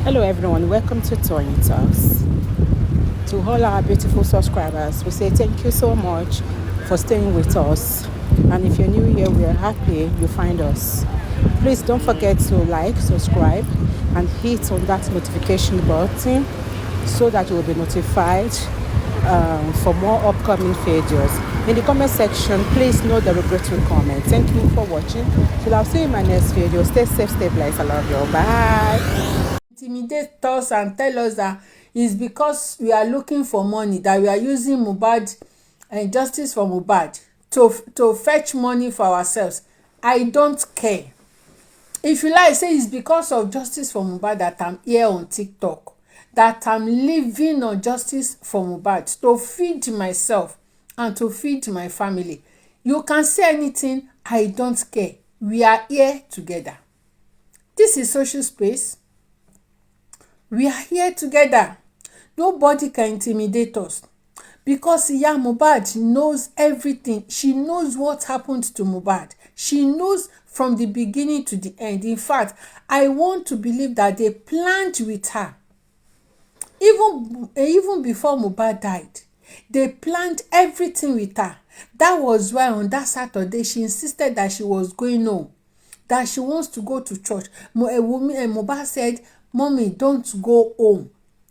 Hello everyone, welcome to Tony Talks. To all our beautiful subscribers, we say thank you so much for staying with us. And if you're new here, we are happy you find us. Please don't forget to like, subscribe, and hit on that notification button so that you will be notified for more upcoming videos. In the comment section, please no derogatory comment. Thank you for watching. Till I'll see you in my next video. Stay safe, stay blessed. I love you. Bye. Intimidate us and tell us that it's because we are looking for money that we are using Mohbad and justice for Mohbad to fetch money for ourselves. I don't care. If you like, say it's because of justice for Mohbad that I'm here on TikTok, that I'm living on justice for Mohbad to feed myself and to feed my family. You can say anything, I don't care. We are here together. This is social space. We are here together. Nobody can intimidate us because Iya Mohbad knows everything. She knows what happened to Mohbad. She knows from the beginning to the end. In fact, I want to believe that they planned with her. Even before Mohbad died, they planned everything with her. That was why on that Saturday, she insisted that she was going home, that she wants to go to church. Mohbad said, "Mommy, don't go home."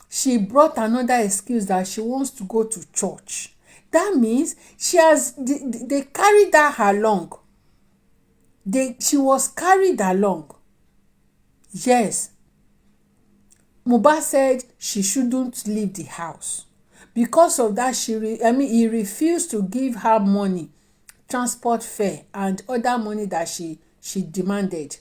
She brought another excuse that she wants to go to church. That means they carried her along. She was carried along. Yes. Mohbad said she shouldn't leave the house. Because of that, he refused to give her money, transport fare, and other money that she demanded.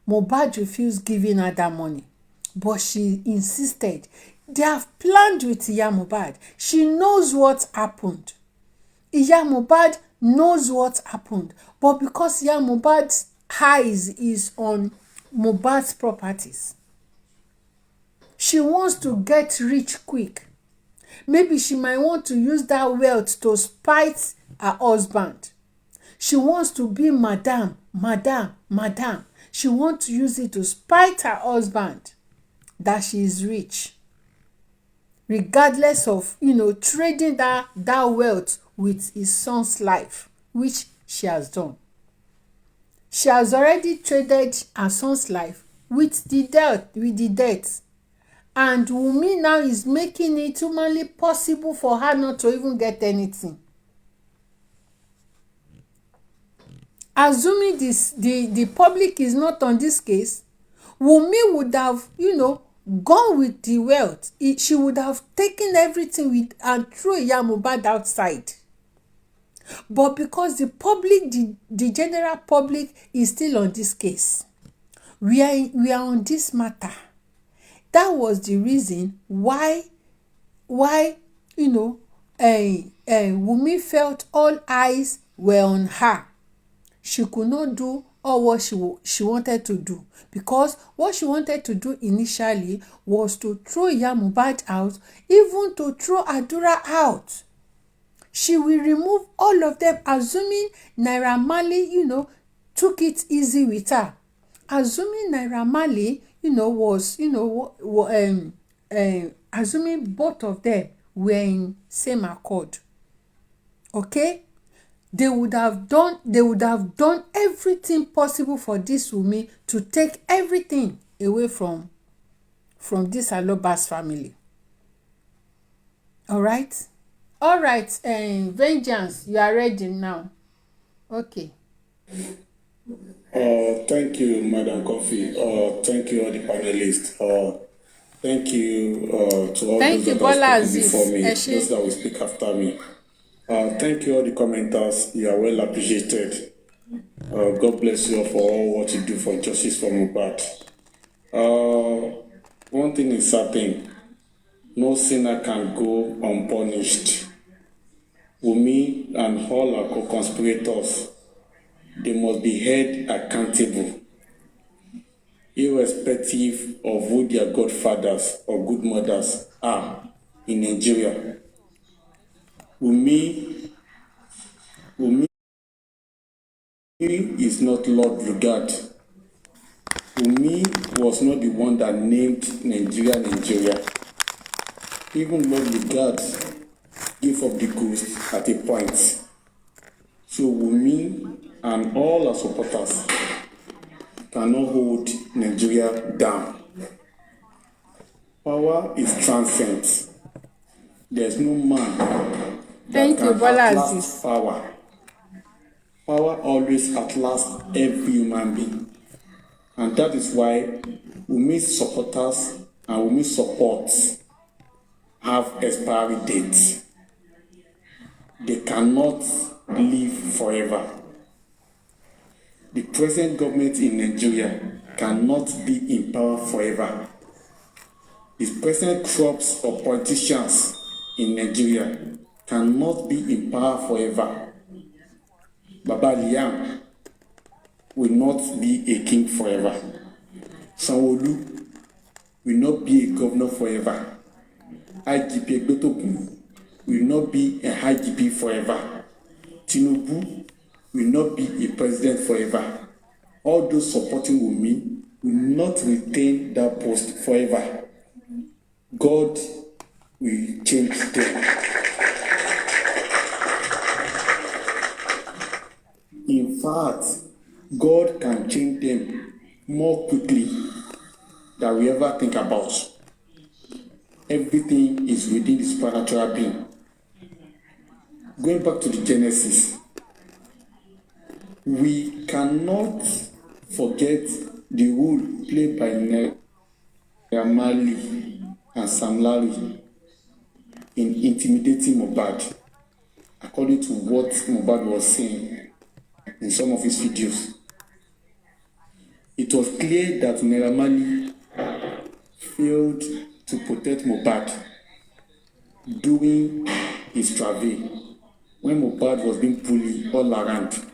Mohbad refused giving her that money, but she insisted. They have planned with Iya Mohbad. She knows what happened. Iya Mohbad knows what happened, but because Iya Mohbad's eyes is on Mohbad's properties, she wants to get rich quick. Maybe she might want to use that wealth to spite her husband. She wants to be madam. She wants to use it to spite her husband that she is rich, regardless of trading that wealth with his son's life, which she has done. She has already traded her son's life with the death. And Wunmi now is making it humanly possible for her not to even get anything. Assuming the public is not on this case, Wunmi would have, gone with the wealth. She would have taken everything and throw Iya Mohbad outside. But because the public, the general public is still on this case, we are on this matter. That was the reason why Wunmi felt all eyes were on her. She could not do all what she wanted to do, because what she wanted to do initially was to throw Iya Mohbad out, even to throw Adura out. She will remove all of them, assuming Naira Marley, took it easy with her. Assuming Naira Marley, was, assuming both of them were in same accord. Okay? They would have done everything possible for this Wunmi to take everything away from this Alobas family. All right? Vengeance, you are ready now. Okay. Thank you, Madam Coffee. Thank you, all the panelists. Thank you to all those that have spoken before me, those that will speak after me. Thank you, all the commenters. You are well appreciated. God bless you all for all what you do for justice for Mohbad. One thing is certain, no sinner can go unpunished. Wunmi and all our co-conspirators, they must be held accountable, irrespective of who their godfathers or good mothers are in Nigeria. Wunmi is not Lord Regard. Wunmi was not the one that named Nigeria Nigeria. Even Lord Lugard gave up the ghost at a point. So Wunmi and all her supporters cannot hold Nigeria down. Power is transcendent. There's no man that can outlast power. Power always outlasts every human being. And that is why Wunmi's supporters and Wunmi's supports have expiry dates. They cannot live forever. The present government in Nigeria cannot be in power forever. The present crops of politicians in Nigeria cannot be in power forever. Baba Liam will not be a king forever. Sanwo-Olu will not be a governor forever. IGP Egbetokun will not be a IGP forever. Tinubu will not be a president forever. All those supporting Wunmi will not retain that post forever. God will change them. In fact, God can change them more quickly than we ever think about. Everything is within the supernatural being. Going back to the Genesis, we cannot forget the role played by Naira Marley and Sam Larry in intimidating Mohbad, according to what Mohbad was saying in some of his videos. It was clear that Naira Marley failed to protect Mohbad during his travel when Mohbad was being bullied all around.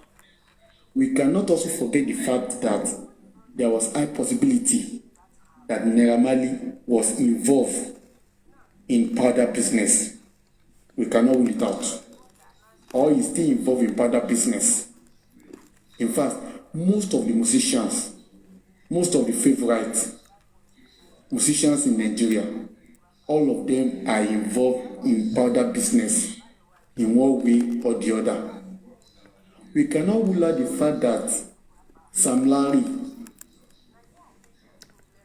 We cannot also forget the fact that there was high possibility that Naira Marley was involved in powder business. We cannot rule it out. Or he's still involved in powder business. In fact, most of the musicians, most of the favorite musicians in Nigeria, all of them are involved in powder business in one way or the other. We cannot rule out the fact that Sam Larry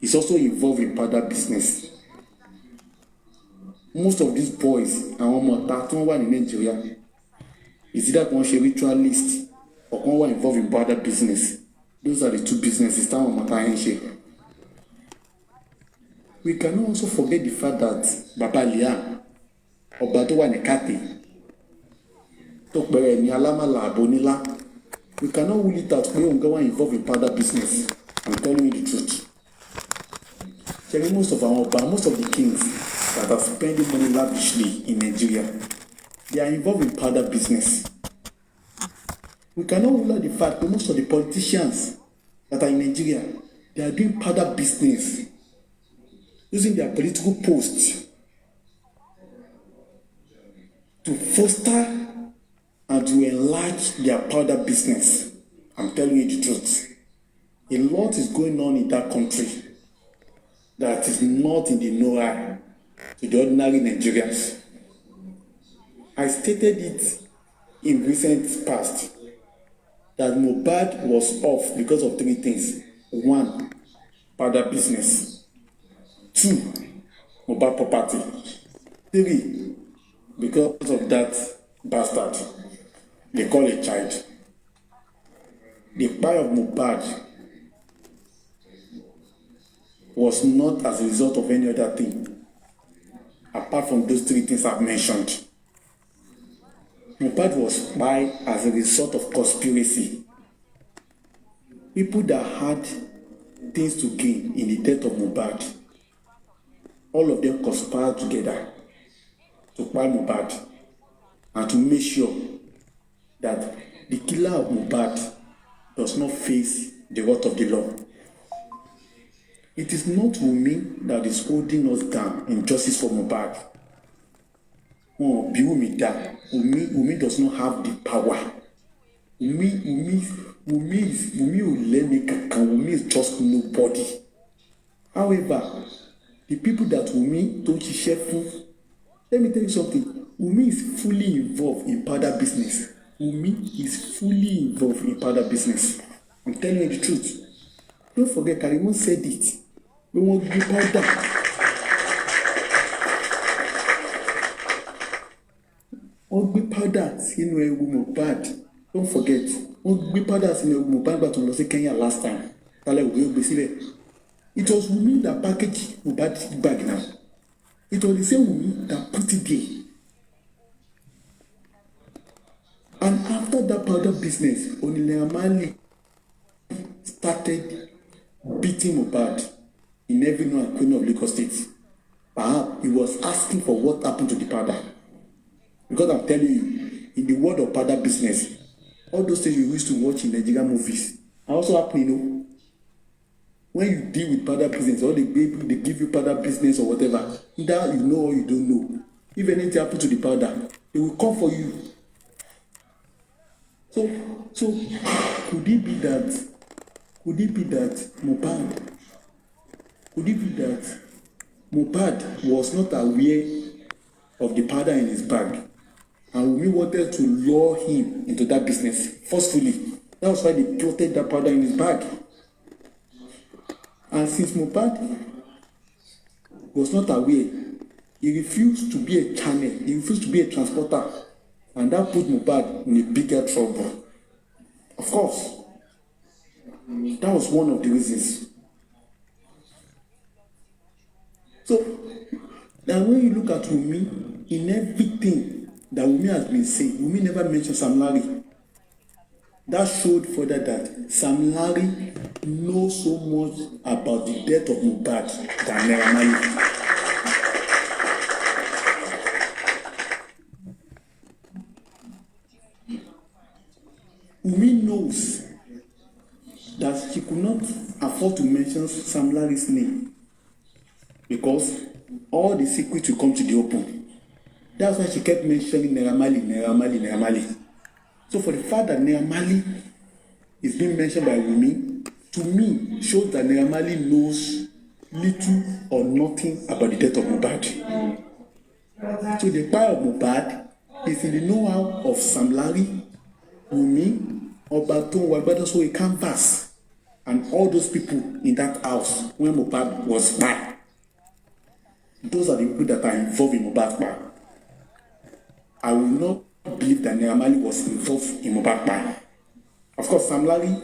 is also involved in powder business. Most of these boys and one more in Nigeria is either one ritualist or one involved in powder business. Those are the two businesses that one share. We cannot also forget the fact that Baba Liam Ọba tó wà ní Kate tó pẹ̀rẹ̀ ní Alámàlà Abonila, we cannot rule it out pé òun gan wà involved in powder business. I'm telling you the truth. Most of our Ọba, most of the kings that are spending money lavishly in Nigeria, they are involved in powder business. We cannot rule out the fact that most of the politicians that are in Nigeria, they are doing powder business, using their political posts to foster and to enlarge their powder business. I'm telling you the truth. A lot is going on in that country that is not in the know to the ordinary Nigerians. I stated it in recent past that Mohbad was off because of three things. 1, powder business. 2, Mohbad property. 3, because of that bastard they call a child. The cry of Mohbad was not as a result of any other thing apart from those 3 things I've mentioned. Mohbad was by as a result of conspiracy. People that had things to gain in the death of Mohbad, all of them conspired together to buy Mohbad and to make sure that the killer of Mohbad does not face the wrath of the law. It is not Wunmi that is holding us down in justice for Mohbad. Wunmi does not have the power. Wunmi Wunmi ò lẹ́ni kankan. Wunmi is just nobody. However, the people that Wunmi tó ń ṣiṣẹ́ fún, let me tell you something. Wunmi is fully involved in powder business. Wunmi is fully involved in powder business. I'm telling you the truth. Don't forget, Karimo said it. We want to do powder. Wọ́n gbé powder sínú ẹrù Mohbad. Don't forget. Wọ́n gbé powder sínú ẹrù Mohbad nígbà tó ń lọ sí Kenya last time. Tálẹ̀ òwe ó gbé sílẹ̀. It was Wunmi that packaged Mohbad's bag now. It was the same Wunmi that put it there. And after that powder business, Naira Marley started beating Mohbad in every nook and corner of Lagos State. Perhaps he was asking for what happened to the powder. Because I'm telling you, in the world of powder business, all those things you used to watch in Nigerian movies are also happening, When you deal with powder business, or they give you powder business or whatever, either you know or you don't know. If anything happens to the powder, they will come for you. So could it be that Mohbad was not aware of the powder in his bag, and we wanted to lure him into that business forcefully? That was why they plotted that powder in his bag. And since Mohbad was not aware, he refused to be a channel, he refused to be a transporter, and that put Mohbad in a bigger trouble. Of course, that was one of the reasons. So, now when you look at Wunmi, in everything that Wunmi has been saying, Wunmi never mentioned Sam Larry. That showed further that Sam Larry knows so much about the death of Mohbad than Naira Marley. Wunmi knows that she could not afford to mention Sam Larry's name because all the secrets will come to the open. That's why she kept mentioning Naira Marley. So for the fact that Naira Marley is being mentioned by Wunmi, to me, shows that Naira Marley knows little or nothing about the death of Mohbad. So the power of Mohbad is in the know-how of Sam Larry, Wunmi, Obaton, Wagbadoso, a canvas, and all those people in that house when Mohbad was by. Those are the people that are involved in Mohbad's by. I will not believe that Naira Marley was involved in Mohbad's by. Of course, Sam Larry,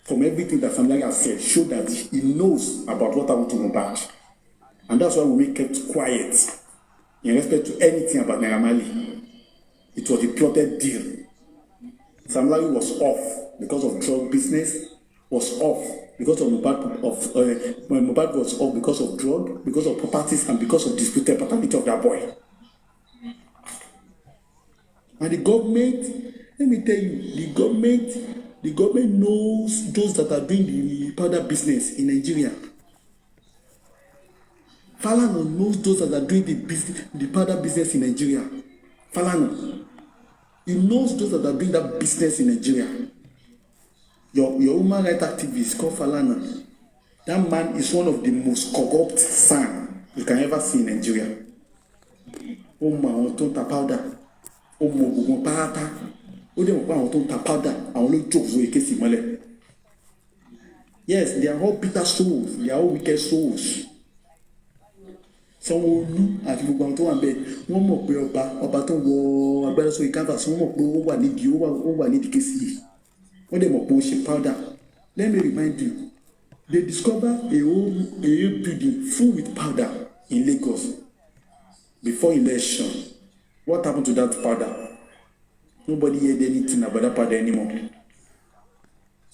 from everything that Sam Larry has said, showed that he knows about what happened to Mohbad. And that's why we kept quiet in respect to anything about Naira Marley. It was a plotted deal. Sam Larry was off because of drug business, was off because of Mohbad, Mohbad was off because of drug, because of properties, and because of disputed paternity of that boy. And the government, let me tell you, the government knows those that are doing the powder business in Nigeria. Falana knows those that are doing the powder business in Nigeria. Falana. He knows those that are doing that business in Nigeria. Your human rights activist called Falana. That man is one of the most corrupt sons you can ever see in Nigeria. Oh my, àwọn tó ń ta powder. Oh my, gbogbo pátá. Ó dẹ̀ mọ̀ pé àwọn tó ń ta powder, àwọn ló jókòó sórí kéésì mọ́lẹ̀. Yes, they are all bitter souls. They are all wicked souls. Sanwó-Olú àti gbogbo àwọn tó wà níbẹ̀ wọ́n mọ̀ pé ọba tó ń wọ agbára sórí canvas wọ́n mọ̀ pé ó wà nídìí kéésì yìí. Wọ́n dẹ̀ mọ̀ pé ó ṣe powder. Let me remind you, they discovered a whole building full with powder in Lagos before election. What happened to that powder? Nobody heard anything about that powder anymore.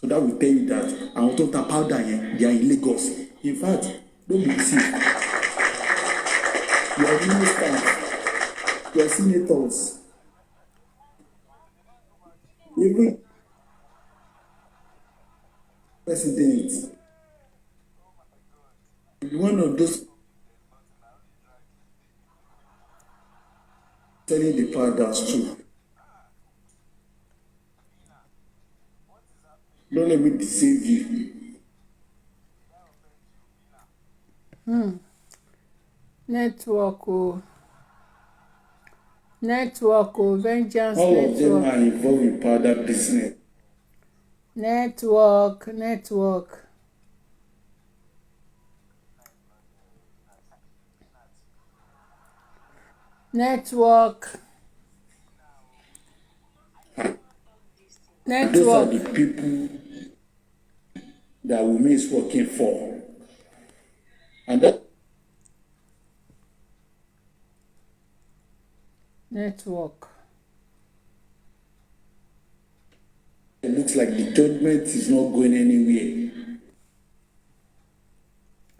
So that will tell you that àwọn tó ń ta powder yẹn, they are in Lagos. In fact, don't be deceived. You are ministers, you are senators, even president. One of those telling the powders too. Don't let me deceive you. Network, vengeance All of them network. are involved in powder business. Network. And those are the people that Wunmi is working for. And that Network. it looks like the judgment is not going anywhere.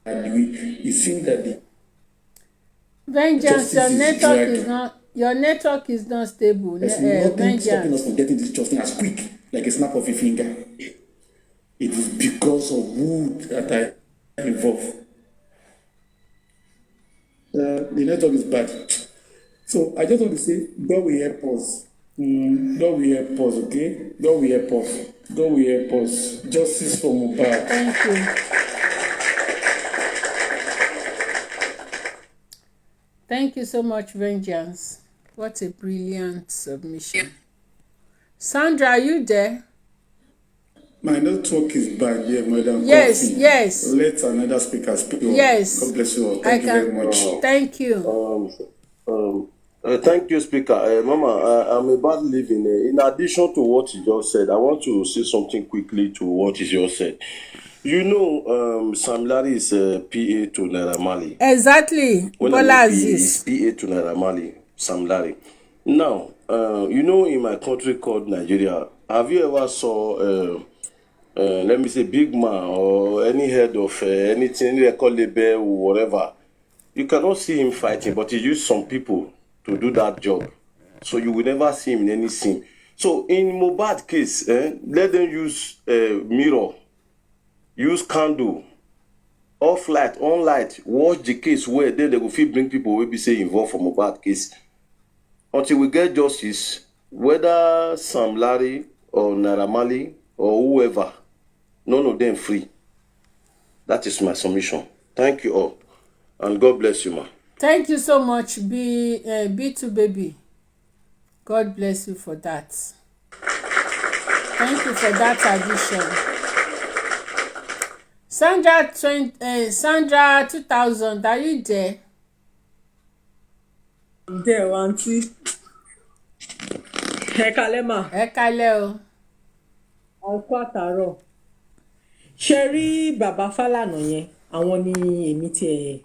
And it seems that the Vengeance, your justice is network dragging. is not stable. There's nothing stopping us Vengeance. from getting this justice as quick, like a snap of a finger. It is because of who that are involved. The network is bad. So I just want to say, God will help us. God will help us, okay? God will help us. God will help us. Justice for Mohbad. Thank you. Thank you so much, Vengeance. What a brilliant submission. Sandra, are you there? My network is bad, yeah, Madam Yes, Coffee. yes. Let another speaker speak. Yes. God bless you all. Thank you very much. Thank you. Thank you, Speaker. Mama, I'm about leaving. In addition to what you just said, I want to say something quickly to what you just said. You know, Sam Larry is PA to Naira Marley. Exactly. When I mean PA, is PA to Naira Marley, Sam Larry. Now, you know, in my country called Nigeria, have you ever saw, let me say, big man or any head of anything, record label or whatever? You cannot see him fighting, but he used some people to do that job. So you will never see him in any scene. So in Mohbad case, let them use mirror, use candle, off light, on light, watch the case where then they will feel bring people will be say involved for Mohbad case. Until we get justice, whether Sam Larry or Naira Marley or whoever, none of them free. That is my submission. Thank you all. And God bless you, ma. Thank you so much, B2 baby. God bless you for that. Thank you for that addition. Sandra 2000, are you there? There, auntie. Ẹ kálẹ́ mà. Ẹ kálẹ́ o. Ọkọ àtàárọ̀. Ṣé rí bàbá Fálànà yẹn, àwọn ni èmi tiẹ̀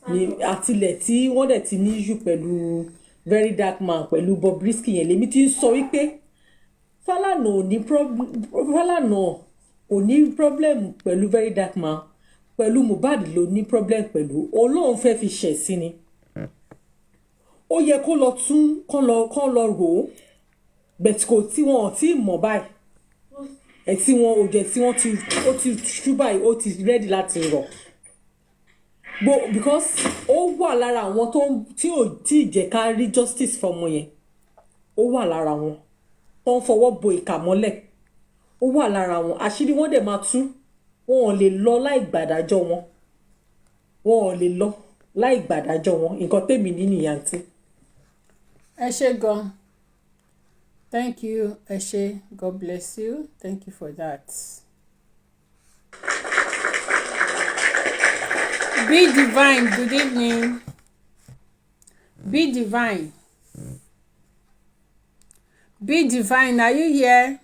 ní àtìlẹ̀ tí wọ́n dẹ̀ ti ní issue pẹ̀lú Very Dark Man pẹ̀lú Bobrisky yẹn lèmi ti ń sọ wípé Fálànà ò ní problem pẹ̀lú Very Dark Man, pẹ̀lú Mohbad ló ní problem pẹ̀lú. Ọlọ́run fẹ́ fi ṣẹ̀ sí ni. Ó yẹ kó lọ tún kán lọ rò ó, bẹ̀tì kò tí wọn ò tí mọ̀ báyìí. Tí wọn ò jẹ́ tí wọ́n ti ṣú báyìí, ó ti ready láti rọ̀. Because ó wà lára àwọn tí ò tí jẹ́ ká rí justice fọmọ yẹn. Ó wà lára wọn tó ń fọwọ́ bo ìkà mọ́lẹ̀. Ó wà lára wọn. Àṣírí wọn dẹ̀ máa tú. Wọn ò lè lọ láì gbàdájọ́ wọn. Nǹkan tèmi ní nìyẹn àǹtí. Ẹ ṣé gan. Thank you, ẹ ṣé. God bless you. Thank you for that. Be Divine, good evening. Be Divine. Be Divine, are you here?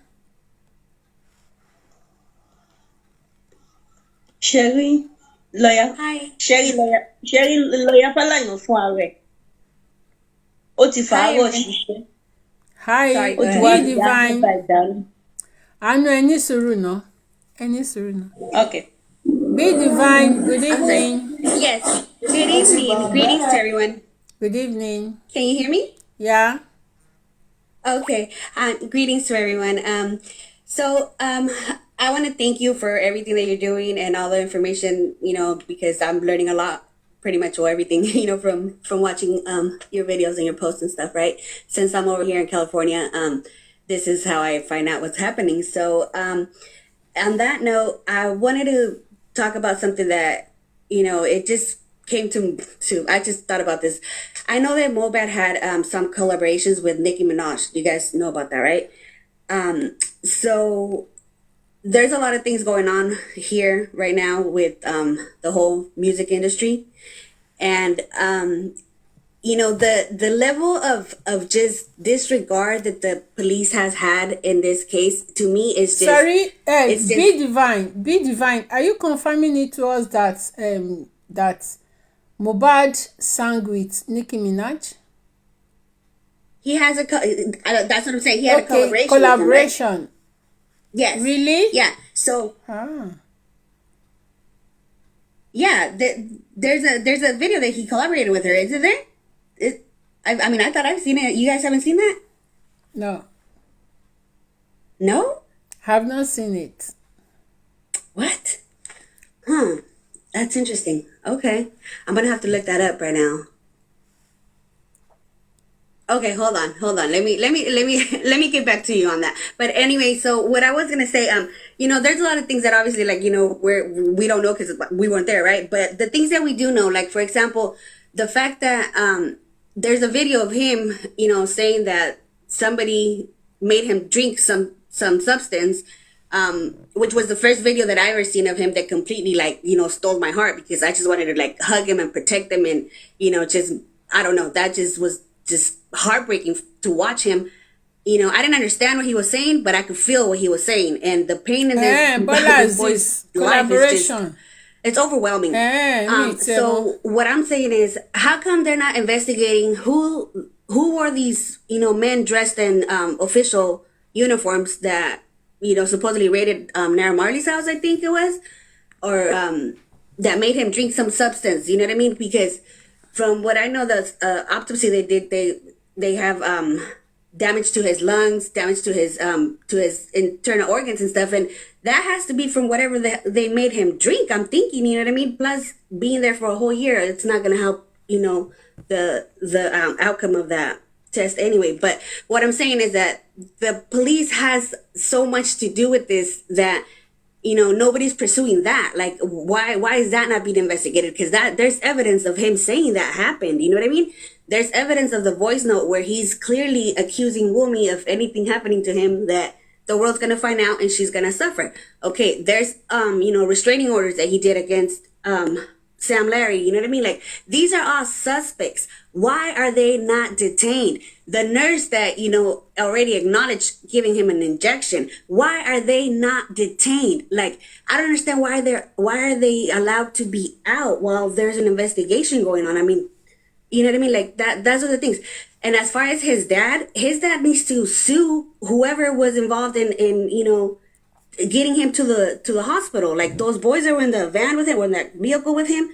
Sherry lawyer. Hi. Sherry lawyer Fálànà fún ààrẹ. Ó ti fàárọ̀ ṣiṣẹ́. Hi, Sorry, Be Divine. Àánú ẹni sùúrù náà. Okay. Be Divine, good evening. Yes. Good evening. Greetings to everyone. Good evening. Can you hear me? Yeah. Okay. Greetings to everyone. I want to thank you for everything that you're doing and all the information, because I'm learning a lot, pretty much everything, from watching your videos and your posts and stuff, right? Since I'm over here in California, this is how I find out what's happening. So on that note, I wanted to talk about something that, it just came to I just thought about this. I know that Mobad had some collaborations with Nicki Minaj. You guys know about that, right? So there's a lot of things going on here right now with the whole music industry. And the level of just disregard that the police has had in this case, to me, is just... Sorry, it's just, Be Divine, are you confirming it to us that Mohbad sang with Nicki Minaj? he has that's what I'm saying. He had a collaboration. Collaboration. With him, right? Yes. Really? Yeah. So yeah, there's a video that he collaborated with her. Isn't there? I mean, I thought I've seen it. You guys haven't seen that? No. No? Have not seen it. What? That's interesting. Okay. I'm gonna have to look that up right now. Okay, hold on. Let me get back to you on that. But anyway, so what I was gonna say, there's a lot of things that obviously, like, we don't know because we weren't there, right? But the things that we do know, like, for example, the fact that there's a video of him, saying that somebody made him drink some substance, which was the first video that I ever seen of him that completely, like, stole my heart, because I just wanted to, like, hug him and protect him, and just, I don't know, that just was just heartbreaking to watch him. I didn't understand what he was saying, but I could feel what he was saying, and the pain in his voice, collaboration. It's overwhelming. So what I'm saying is, how come they're not investigating who were these, men dressed in official uniforms that, supposedly raided Naira Marley's house, I think it was, or that made him drink some substance. You know what I mean? Because from what I know, the autopsy they did, they have damage to his lungs, damage to his internal organs and stuff, and that has to be from whatever they made him drink. I'm thinking, you know what I mean? Plus, being there for a whole year, it's not going to help, the outcome of that test anyway. But what I'm saying is that the police has so much to do with this that, nobody's pursuing that. Like, why is that not being investigated? Because there's evidence of him saying that happened. You know what I mean? There's evidence of the voice note where he's clearly accusing Wumi of anything happening to him that the world's gonna find out and she's gonna suffer. Okay, there's restraining orders that he did against Sam Larry. You know what I mean? Like, these are all suspects. Why are they not detained? The nurse that already acknowledged giving him an injection, why are they not detained? Like, I don't understand why are they allowed to be out while there's an investigation going on? I mean, you know what I mean? Like, those are the things. And as far as his dad needs to sue whoever was involved in getting him to the hospital. Like, those boys that were in the van with him, or in that vehicle with him,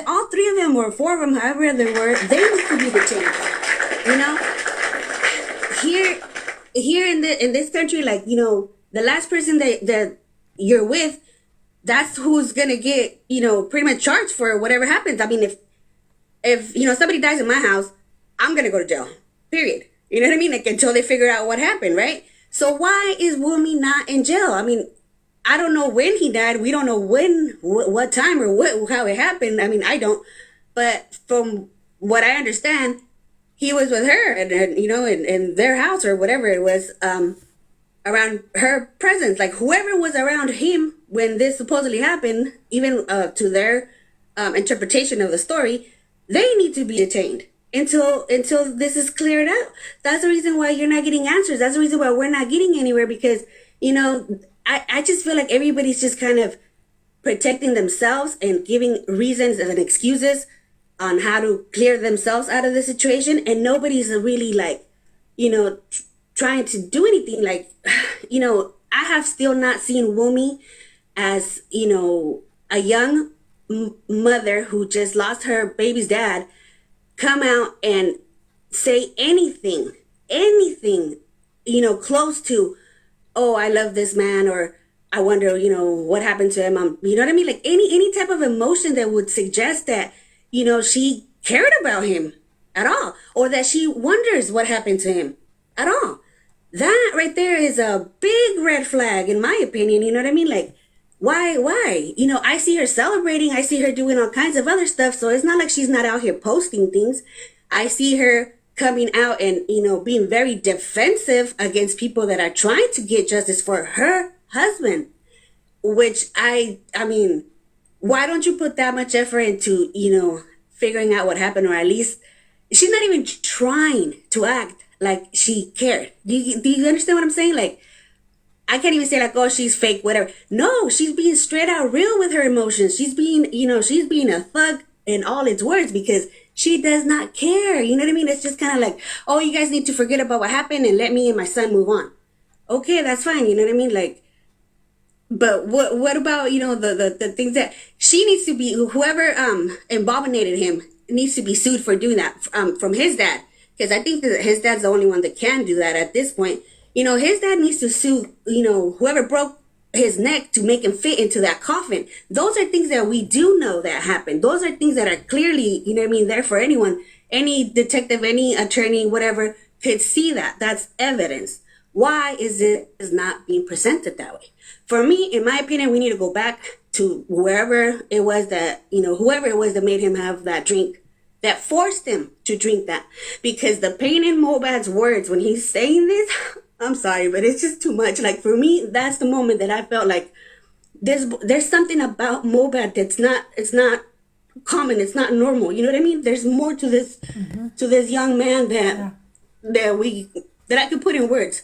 all three of them, or four of them, however they were, they need to be detained. Here in this country, like, the last person that you're with, that's who's gonna get, pretty much charged for whatever happens. I mean, if somebody dies in my house, I'm gonna go to jail. Period. You know what I mean? Like, until they figure out what happened, right? So why is Wumi not in jail? I mean, I don't know when he died. We don't know what time, or how it happened. I mean, I don't. But from what I understand, he was with her, and in their house, or whatever it was, around her presence. Like, whoever was around him when this supposedly happened, even to their interpretation of the story, they need to be detained until this is cleared out. That's the reason why you're not getting answers. That's the reason why we're not getting anywhere, because, I just feel like everybody's just kind of protecting themselves and giving reasons and excuses on how to clear themselves out of the situation. And nobody's really, like, trying to do anything. Like, I have still not seen Wumi as, a young mother who just lost her baby's dad come out and say anything, close to, oh, I love this man, or I wonder, what happened to him. You know what I mean? Like, any type of emotion that would suggest that, she cared about him at all, or that she wonders what happened to him at all. that right there is a big red flag, in my opinion. You know what I mean? Like, why? You know, I see her celebrating. I see her doing all kinds of other stuff. So it's not like she's not out here posting things. I see her coming out and, you know, being very defensive against people that are trying to get justice for her husband, which I mean, why don't you put that much effort into, you know, figuring out what happened, or at least she's not even trying to act like she cared. Do you understand what I'm saying? Like, I can't even say like, oh, she's fake, whatever. No, she's being straight out real with her emotions. She's being, you know, she's being a thug in all its words because she does not care. You know what I mean? It's just kind of like, oh, you guys need to forget about what happened and let me and my son move on. Okay, that's fine. You know what I mean? Like, but what about, you know, the things that she needs to be, whoever abominated him needs to be sued for doing that from his dad. Because I think that his dad's the only one that can do that at this point. You know, his dad needs to sue, you know, whoever broke his neck to make him fit into that coffin. Those are things that we do know that happened. Those are things that are clearly, you know what I mean, there for anyone. Any detective, any attorney, whatever, could see that. That's evidence. Why is not being presented that way? For me, in my opinion, we need to go back to wherever it was that, you know, whoever it was that made him have that drink, that forced him to drink that. Because the pain in Mobad's words when he's saying this, I'm sorry, but it's just too much. Like, for me, that's the moment that I felt like there's something about Mobad that's not, it's not common, it's not normal. You know what I mean? There's more to this, to this young man that I could put in words.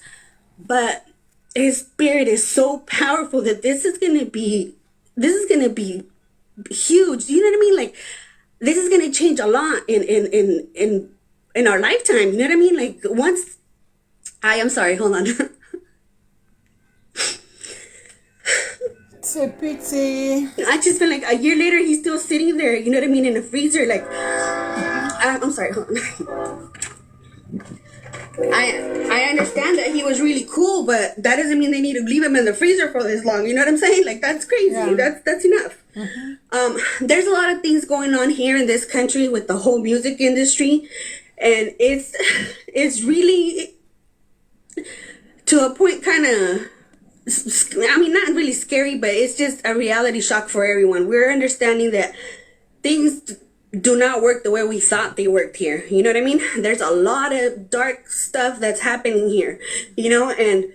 But his spirit is so powerful that this is gonna be huge. You know what I mean? Like, this is gonna change a lot in our lifetime. You know what I mean? Like, once I'm sorry, hold on. It's a pity. I just feel like a year later he's still sitting there, you know what I mean, in a freezer. Like, I'm sorry, hold on. I understand that he was really cool, but that doesn't mean they need to leave him in the freezer for this long. You know what I'm saying? Like, that's crazy. Yeah. That's enough. There's a lot of things going on here in this country with the whole music industry, and it's really, to a point, kind of, I mean, not really scary, but it's just a reality shock for everyone. We're understanding that things do not work the way we thought they worked here. You know what I mean? There's a lot of dark stuff that's happening here, you know, and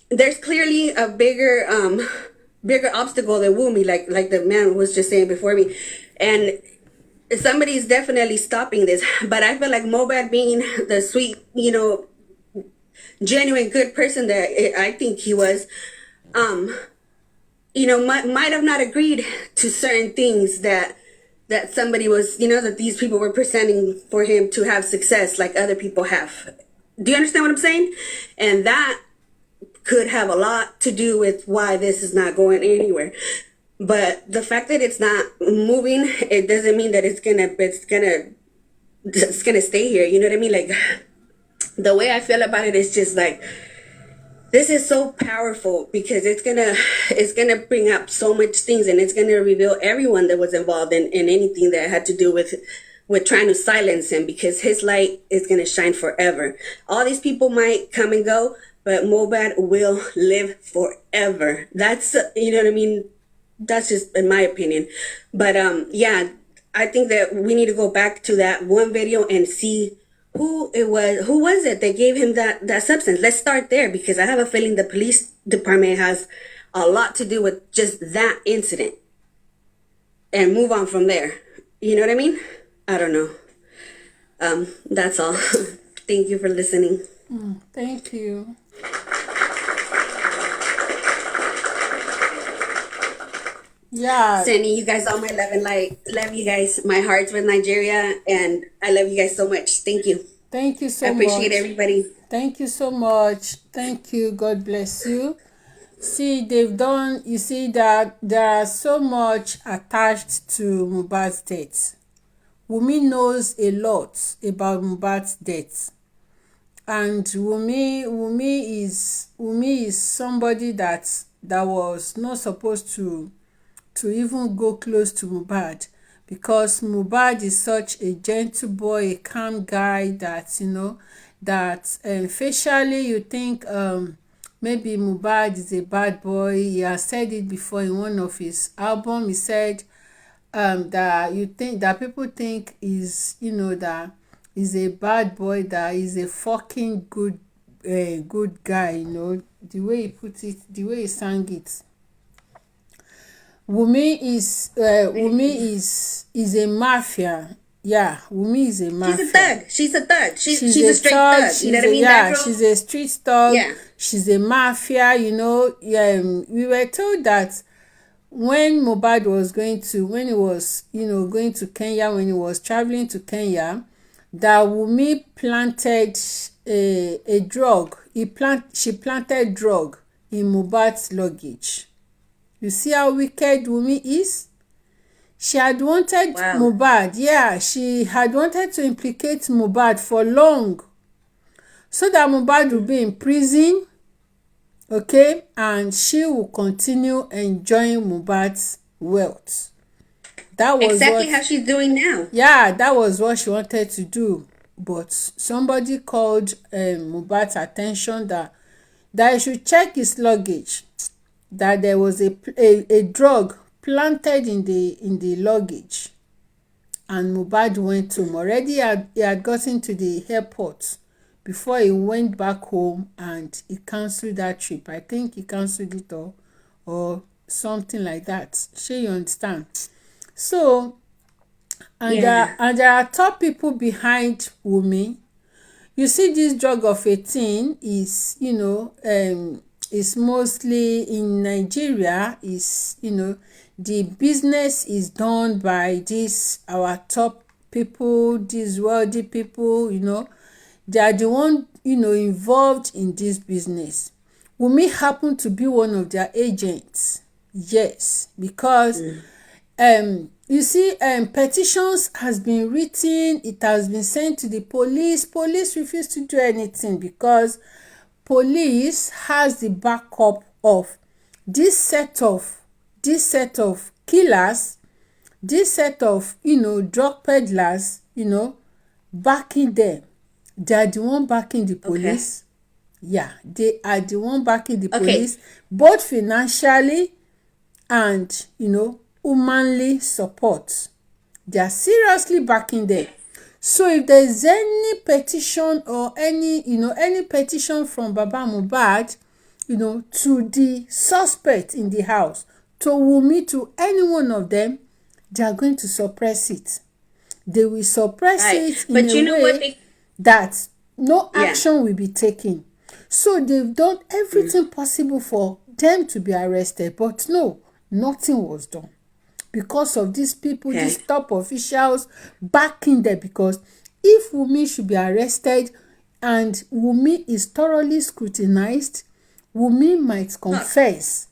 there's clearly a bigger obstacle than Wumi, like the man was just saying before me. And somebody's definitely stopping this. But I feel like Mobad, being the sweet, you know, genuine good person that I think he was, you know, might have not agreed to certain things that somebody was, you know, that these people were presenting for him to have success like other people have. Do you understand what I'm saying? And that could have a lot to do with why this is not going anywhere. But the fact that it's not moving, it doesn't mean that it's gonna stay here. You know what I mean? Like, the way I feel about it is just like, this is so powerful because it's gonna bring up so much things, and it's gonna reveal everyone that was involved in anything that had to do with trying to silence him, because his light is gonna shine forever. All these people might come and go, but Mobad will live forever. That's, you know what I mean? That's just in my opinion. But yeah, I think that we need to go back to that one video and see who was it that gave him that substance. Let's start there, because I have a feeling the police department has a lot to do with just that incident, and move on from there. You know what I mean? I don't know. That's all. Thank you for listening. Thank you. Yeah. Sending you guys all my love and light. Love you guys. My heart's with Nigeria, and I love you guys so much. Thank you. Thank you so much. I appreciate everybody. Thank you so much. Thank you. God bless you. See, you see that there are so much attached to Mohbad's death. Wunmi knows a lot about Mohbad's death. And Wunmi is somebody that was not supposed to even go close to Mohbad, because Mohbad is such a gentle boy, a calm guy that, you know, that facially you think maybe Mohbad is a bad boy. He has said it before in one of his album. He said that you think that people think is, you know, that is a bad boy, that is a fucking good good guy, you know, the way he put it, the way he sang it. Wunmi is a mafia. Yeah, Wunmi is a mafia. She's a thug. She's a thug. She's a straight thug. You know what I mean? Yeah, she's a street thug. Yeah. She's a mafia, you know. We were told that when Mohbad was when he was, you know, going to Kenya, when he was traveling to Kenya, that Wunmi planted a drug. She planted drug in Mohbad's luggage. You see how wicked Wunmi is? She had wanted Mohbad. Yeah, she had wanted to implicate Mohbad for long, so that Mohbad will be in prison, okay, and she will continue enjoying Mohbad's wealth. That was exactly how she's doing now. Yeah, that was what she wanted to do. But somebody called Mohbad's attention that he should check his luggage, that there was a drug planted in the luggage, and Mohbad went home. Already he had gotten to the airport before he went back home, and he cancelled that trip. I think he cancelled it or something like that. Sure, you understand? So, and there are top people behind Wunmi. You see, this drug of 18 is, you know, is mostly in Nigeria. Is, you know, the business is done by our top people, these wealthy people, you know. They are the one, you know, involved in this business. Wunmi happened to be one of their agents. Yes, because you see, petitions has been written, it has been sent to the police. Police refuse to do anything because police has the backup of this set of killers, this set of, you know, drug peddlers, you know, backing them. They are the one backing the police. Okay. Yeah, they are the one backing the police, both financially and, you know, humanly support. They are seriously backing them. So if there is any petition or any petition from Baba Mohbad, you know, to the suspect in the house, to Wunmi, to any one of them, they are going to suppress it. They will suppress it in a way that no action will be taken. So they've done everything possible for them to be arrested, but no, nothing was done because of these people, these top officials backing them. Because if Wunmi should be arrested and Wunmi is thoroughly scrutinized, Wunmi might confess.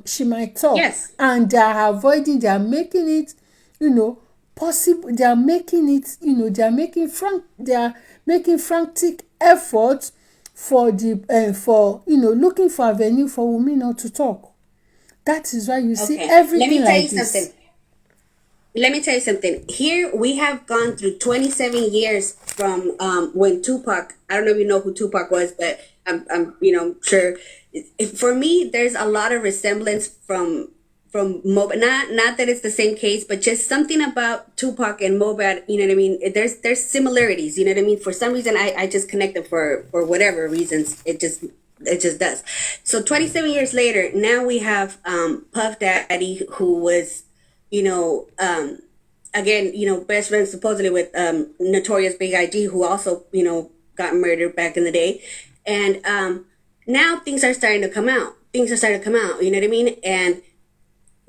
She might talk. Yes. And they are avoiding, they are making it, you know, possible. They are making it, you know, they are making frantic efforts for you know, looking for avenue for Wunmi not to talk. That is why you see everything like this. Let me tell you something. Here we have gone through 27 years from when Tupac. I don't know if you know who Tupac was, but I'm you know, sure. For me, there's a lot of resemblance from Mohbad. Not that it's the same case, but just something about Tupac and Mohbad. You know what I mean? There's similarities. You know what I mean? For some reason, I just connect them for whatever reasons. It just does. So 27 years later, now we have Puff Daddy, who was, you know, again, you know, best friend supposedly with Notorious Big ID, who also, you know, got murdered back in the day. And now things are starting to come out. You know what I mean? And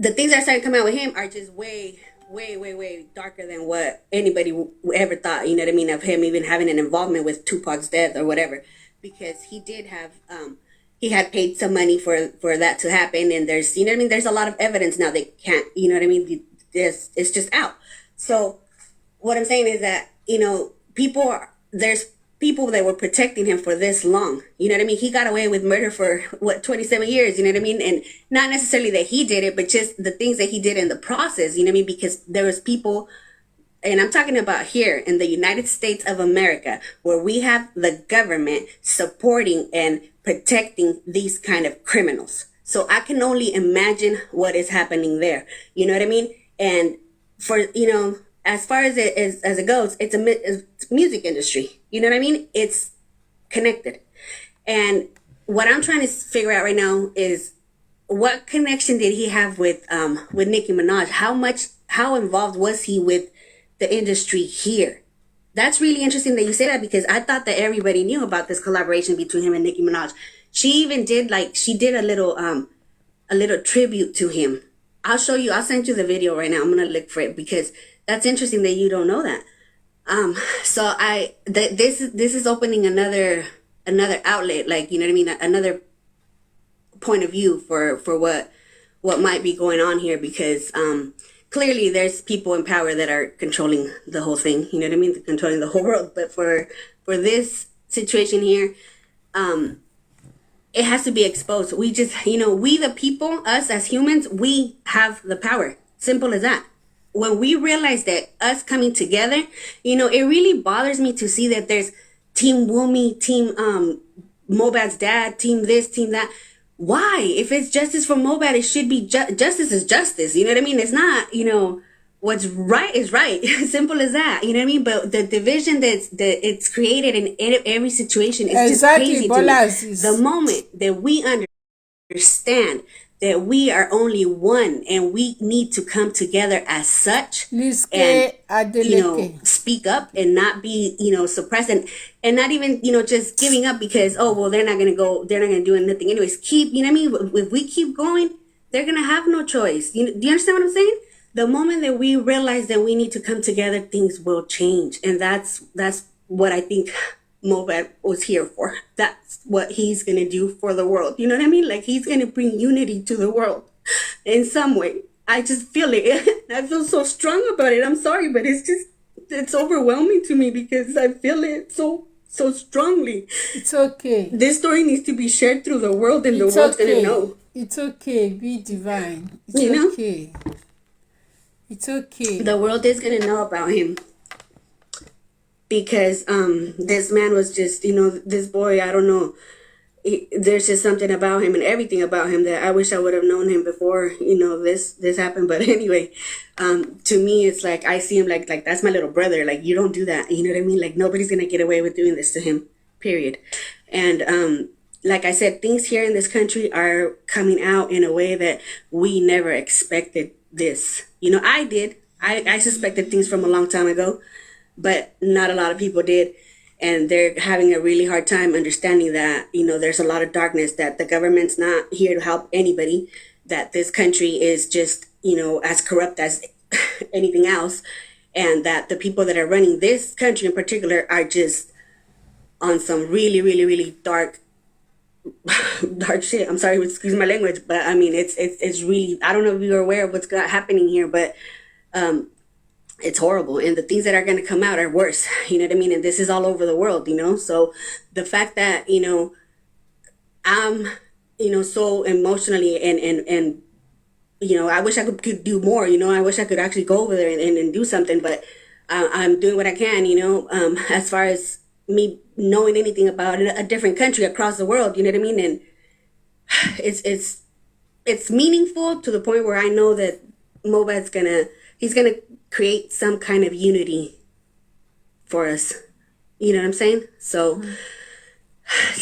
the things that are starting to come out with him are just way darker than what anybody ever thought, you know what I mean, of him even having an involvement with Tupac's death or whatever. Because he did have, he had paid some money for that to happen. And there's, you know what I mean, there's a lot of evidence now they can't, you know what I mean, it's just out. So what I'm saying is that, you know, there's people that were protecting him for this long. You know what I mean? He got away with murder for 27 years, you know what I mean? And not necessarily that he did it, but just the things that he did in the process, you know what I mean? Because there was people and I'm talking about here in the United States of America, where we have the government supporting and protecting these kind of criminals. So I can only imagine what is happening there. You know what I mean? And for, as far as it goes, it's a music industry. You know what I mean? It's connected. And what I'm trying to figure out right now is what connection did he have with Nicki Minaj? How involved was he with the industry here? That's really interesting that you say that, because I thought that everybody knew about this collaboration between him and Nicki Minaj. She even did a little tribute to him. I'll send you the video right now. I'm gonna look for it because that's interesting that you don't know that. So this is opening another outlet, like, you know what I mean, another point of view for what might be going on here, because clearly there's people in power that are controlling the whole thing, you know what I mean, controlling the whole world. But for this situation here, it has to be exposed. We just, we the people, us as humans, we have the power. Simple as that. When we realize that us coming together, it really bothers me to see that there's Team Wumi, Team Mobad's dad, Team this, Team that. Why? If it's justice for Mobad, it should be justice is justice. You know what I mean? It's not, what's right is right. Simple as that. You know what I mean? But the division that it's created in every situation is just crazy to me. The moment that we understand that we are only one and we need to come together as such and speak up and not be suppressed and not even just giving up because they're not gonna do anything anyways. Keep, you know what I mean, if we keep going, they're gonna have no choice. Do you understand what I'm saying? The moment that we realize that we need to come together, things will change. And that's what I think Mobad was here for. That's what he's gonna do for the world. You know what I mean? Like, he's gonna bring unity to the world in some way. I just feel it. I feel so strong about it. I'm sorry, but it's overwhelming to me because I feel it so strongly. It's okay. This story needs to be shared through the world, and the world's gonna know. It's okay. Be divine. It's okay. It's okay. The world is gonna know about him. Because this man was just, this boy, I don't know, there's just something about him and everything about him that I wish I would have known him before, this happened. But anyway, to me, it's like, I see him like that's my little brother. Like, you don't do that. You know what I mean? Like, nobody's going to get away with doing this to him, period. And like I said, things here in this country are coming out in a way that we never expected this. I did. I suspected things from a long time ago. But not a lot of people did. And they're having a really hard time understanding that, there's a lot of darkness, that the government's not here to help anybody, that this country is just, as corrupt as anything else. And that the people that are running this country in particular are just on some really, really, really dark shit. I'm sorry, excuse my language, but I mean, it's really, I don't know if you're aware of what's happening here, but, it's horrible, and the things that are going to come out are worse. You know what I mean? And this is all over the world, So the fact that, I'm, so emotionally and I wish I could do more, I wish I could actually go over there and do something, but I'm doing what I can, as far as me knowing anything about a different country across the world, you know what I mean? And it's meaningful to the point where I know that Mobad's he's gonna create some kind of unity for us. You know what I'm saying? So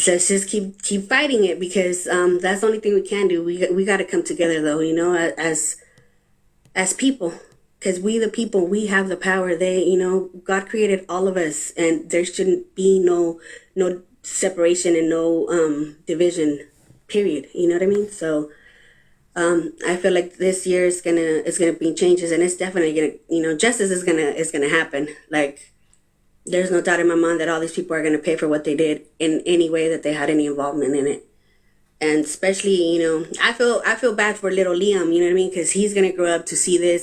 let's just keep fighting it, because that's the only thing we can do. We got to come together, though, as people, because we the people, we have the power. God created all of us, and there shouldn't be no separation and no division, period. You know what I mean? So I feel like this year is gonna bring changes, and it's definitely gonna, justice is gonna happen. Like, there's no doubt in my mind that all these people are gonna pay for what they did in any way that they had any involvement in it. And especially, I feel bad for little Liam, you know what I mean? Because he's gonna grow up to see this.